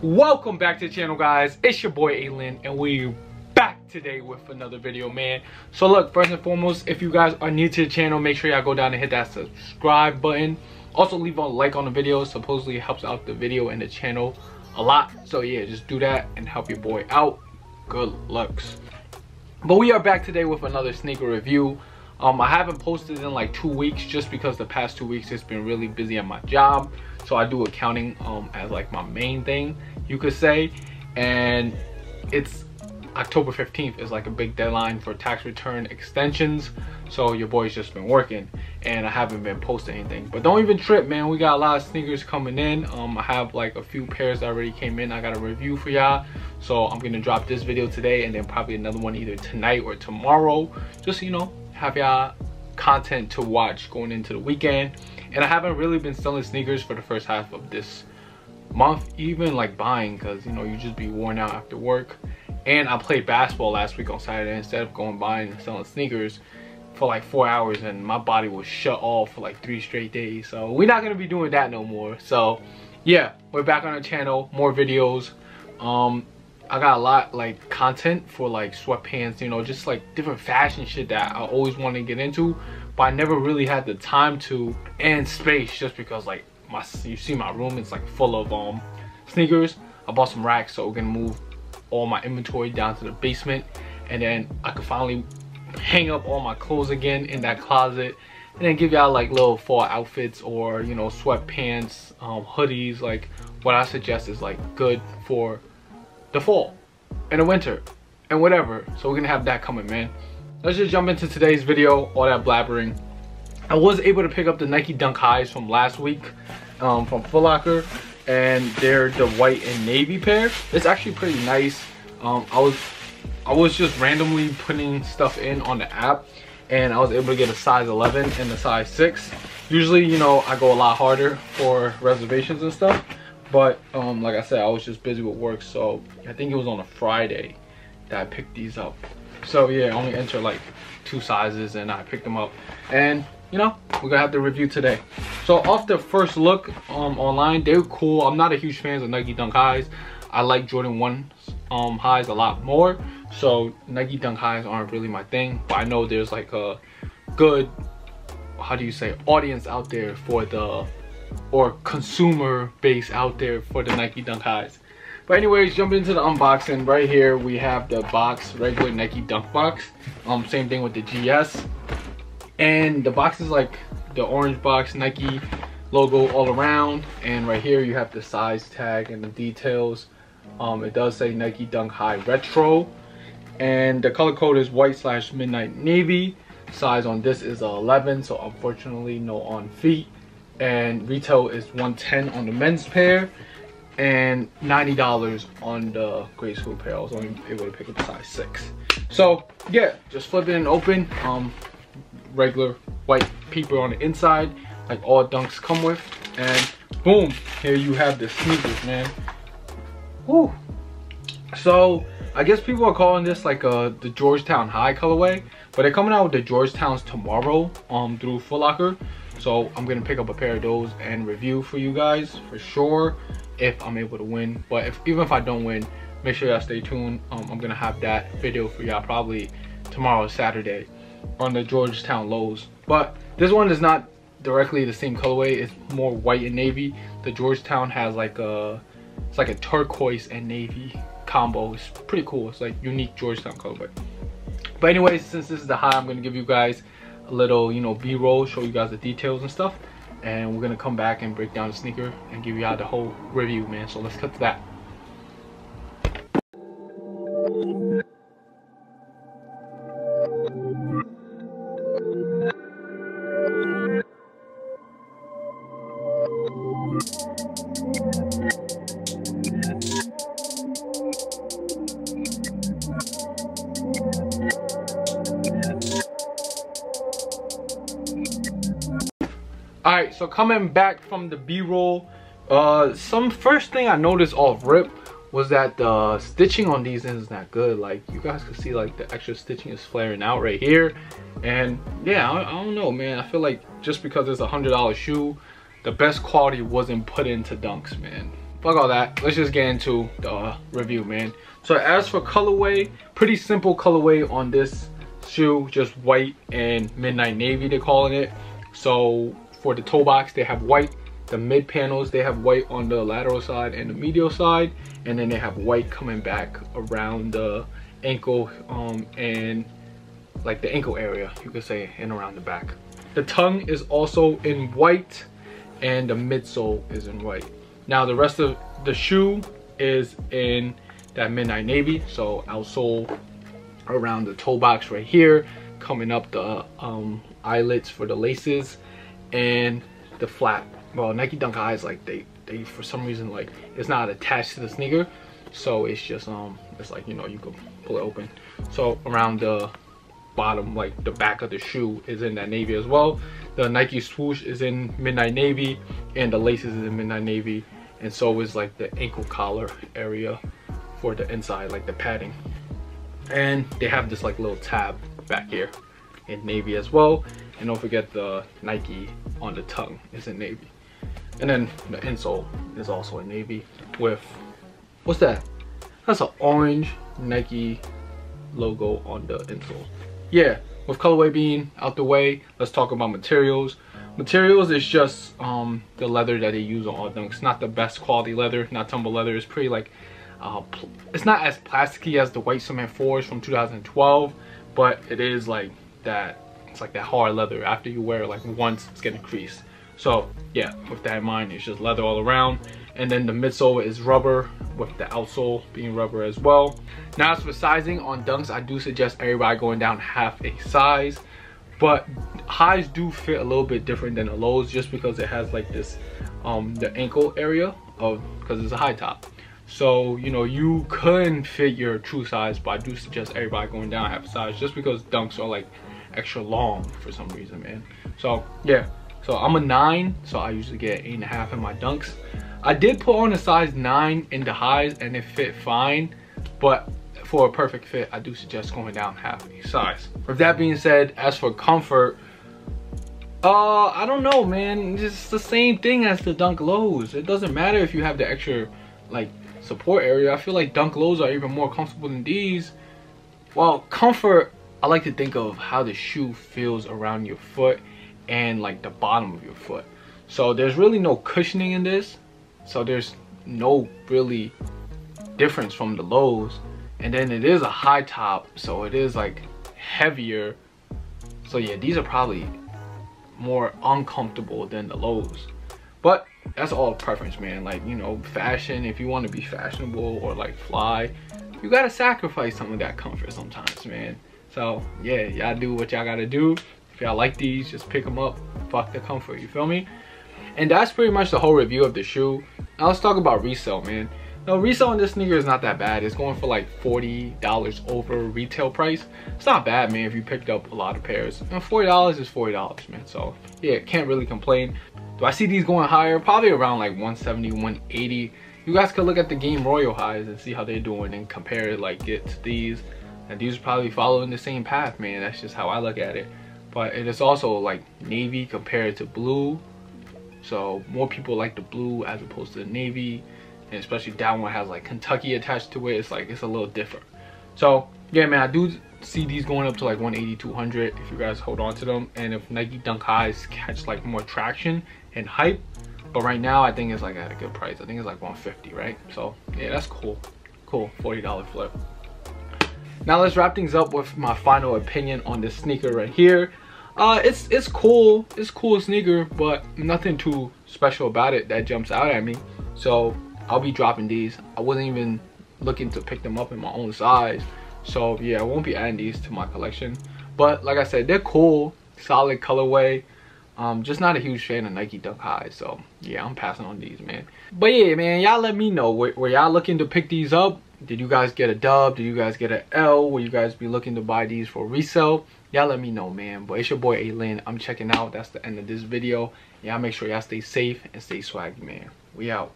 Welcome back to the channel, guys. It's your boy ALin, and we're back today with another video, man. So look, first and foremost, if you guys are new to the channel, make sure y'all go down and hit that subscribe button. Also leave a like on the video. Supposedly it helps out the video and the channel a lot. So yeah, just do that and help your boy out. Good looks. But we are back today with another sneaker review. I haven't posted in like 2 weeks just because the past 2 weeks it's been really busy at my job. So I do accounting as like my main thing, you could say. And it's October 15th is like a big deadline for tax return extensions. So your boy's just been working and I haven't been posting anything. But don't even trip, man. We got a lot of sneakers coming in. I have like a few pairs that already came in. I got a review for y'all. So I'm gonna drop this video today and then probably another one either tonight or tomorrow. Just, you know, have y'all content to watch going into the weekend. And I haven't really been selling sneakers for the first half of this month, even like buying, because you know you just be worn out after work. And I played basketball last week on Saturday instead of going buying and selling sneakers for like 4 hours, and my body was shut off for like 3 straight days. So we're not gonna be doing that no more. So yeah, we're back on our channel, more videos. I got a lot like content for like sweatpants, you know, just like different fashion shit that I always wanted to get into, but I never really had the time to and space, just because like you see my room, it's like full of sneakers. I bought some racks, so we're gonna move all my inventory down to the basement, and then I could finally hang up all my clothes again in that closet, and then give y'all like little fall outfits, or you know, sweatpants, hoodies. Like what I suggest is like good for the fall and the winter and whatever. So we're gonna have that coming, man. Let's just jump into today's video. All that blabbering, I was able to pick up the Nike Dunk Highs from last week from Foot Locker, and they're the white and navy pair. It's actually pretty nice. I was just randomly putting stuff in on the app, and I was able to get a size 11 and a size 6. Usually, you know, I go a lot harder for reservations and stuff, but like I said, I was just busy with work. So I think it was on a Friday that I picked these up. So yeah, I only entered like 2 sizes and I picked them up, and you know, we're gonna have the review today. So off the first look online, they're cool. I'm not a huge fan of Nike Dunk Highs. I like Jordan 1 highs a lot more, so Nike Dunk Highs aren't really my thing. But I know there's like a good, how do you say, audience out there for the, or consumer base out there for the Nike Dunk Highs. But anyways, jump into the unboxing. Right here we have the box, regular Nike Dunk box. Same thing with the GS. And the box is like the orange box, Nike logo all around. And right here you have the size tag and the details. It does say Nike Dunk High Retro. And the color code is white/midnight navy. Size on this is 11, so unfortunately no on feet. And retail is $110 on the men's pair and $90 on the grade school pair. I was only able to pick up a size 6. So yeah, just flip it and open. Regular white paper on the inside, like all dunks come with, and boom, here you have the sneakers, man. Woo. So I guess people are calling this like the Georgetown High colorway, but they're coming out with the Georgetowns tomorrow through Foot Locker. So I'm gonna pick up a pair of those and review for you guys for sure if I'm able to win. But even if I don't win, make sure y'all stay tuned. I'm gonna have that video for y'all probably tomorrow, Saturday, on the Georgetown lows. But this one is not directly the same colorway. It's more white and navy. The Georgetown has like it's like a turquoise and navy combo. It's pretty cool. It's like unique Georgetown colorway. But anyways, since this is the high, I'm gonna give you guys a little, you know, b-roll, show you guys the details and stuff, and we're gonna come back and break down the sneaker and give you all the whole review, man. So let's cut to that. Alright, so coming back from the b-roll, first thing I noticed off rip was that the stitching on these is not good. Like you guys can see, like the extra stitching is flaring out right here. And yeah, I don't know, man. I feel like just because it's $100 shoe, the best quality wasn't put into dunks, man. fuck all that. Let's just get into the review, man. So as for colorway, pretty simple colorway on this shoe, just white and midnight navy, they're calling it. So for the toe box, they have white. The mid panels, they have white on the lateral side and the medial side, and then they have white coming back around the ankle and like the ankle area, you could say, and around the back. The tongue is also in white, and the midsole is in white. Now the rest of the shoe is in that midnight navy. So outsole around the toe box right here, coming up the eyelets for the laces, and the flap. Well, Nike Dunk Highs, like they for some reason, like it's not attached to the sneaker, so it's just it's like, you know, you can pull it open. So around the bottom, like the back of the shoe is in that navy as well. The Nike swoosh is in midnight navy, and the laces is in midnight navy, and so is like the ankle collar area for the inside, like the padding. And they have this like little tab back here in navy as well. And don't forget the Nike on the tongue is in navy. And then the insole is also in navy with, what's that? That's an orange Nike logo on the insole. Yeah, with colorway being out the way, let's talk about materials. Materials is just the leather that they use on all dunks. Not the best quality leather, not tumble leather. It's pretty like, it's not as plasticky as the white cement 4s from 2012, but it is like that. It's like that hard leather. After you wear it like once, it's gonna crease. So yeah, with that in mind, it's just leather all around. And then the midsole is rubber, with the outsole being rubber as well. Now as for sizing on dunks, I do suggest everybody going down half a size, but highs do fit a little bit different than the lows, just because it has like this the ankle area of, because it's a high top. So, you know, you couldn't fit your true size, but I do suggest everybody going down half a size, just because dunks are like extra long for some reason, man. So yeah, so I'm a 9, so I usually get 8.5 in my dunks. I did put on a size 9 in the highs and it fit fine, but for a perfect fit, I do suggest going down half a size. With that being said, as for comfort, I don't know, man. It's the same thing as the dunk lows. It doesn't matter if you have the extra like support area. I feel like dunk lows are even more comfortable than these. Well, comfort, I like to think of how the shoe feels around your foot and like the bottom of your foot. So there's really no cushioning in this, so there's no really difference from the lows. And then it is a high top, so it is like heavier. So yeah, these are probably more uncomfortable than the lows, but that's all preference, man. Like, you know, fashion, if you want to be fashionable or like fly, you gotta sacrifice some of that comfort sometimes, man. So yeah, y'all do what y'all gotta do. If y'all like these, just pick them up. Fuck the comfort, you feel me? And that's pretty much the whole review of the shoe. Now let's talk about resale, man. Now resale on this sneaker is not that bad. It's going for like $40 over retail price. It's not bad, man, if you picked up a lot of pairs. And $40 is $40, man. So yeah, can't really complain. Do I see these going higher? Probably around like 170, 180. You guys could look at the Game Royal highs and see how they're doing and compare it, like it to these. And these are probably following the same path, man. That's just how I look at it. But it is also like navy compared to blue. So more people like the blue as opposed to the navy. And especially that one has like Kentucky attached to it. It's like, it's a little different. So yeah, man, I do see these going up to like 180, 200 if you guys hold on to them. And if Nike Dunk Highs catch like more traction and hype. But right now, I think it's like at a good price. I think it's like 150, right? So yeah, that's cool. Cool, $40 flip. Now let's wrap things up with my final opinion on this sneaker right here. It's cool. It's a cool sneaker, but nothing too special about it that jumps out at me. So I'll be dropping these. I wasn't even looking to pick them up in my own size. So yeah, I won't be adding these to my collection. But like I said, they're cool, solid colorway. Just not a huge fan of Nike Dunk Highs, so yeah, I'm passing on these, man. But yeah, man, y'all let me know, were y'all looking to pick these up? Did you guys get a dub? Did you guys get an L? Will you guys be looking to buy these for resale? Y'all let me know, man. But it's your boy ALin. I'm checking out. That's the end of this video. Y'all make sure y'all stay safe and stay swaggy, man. We out.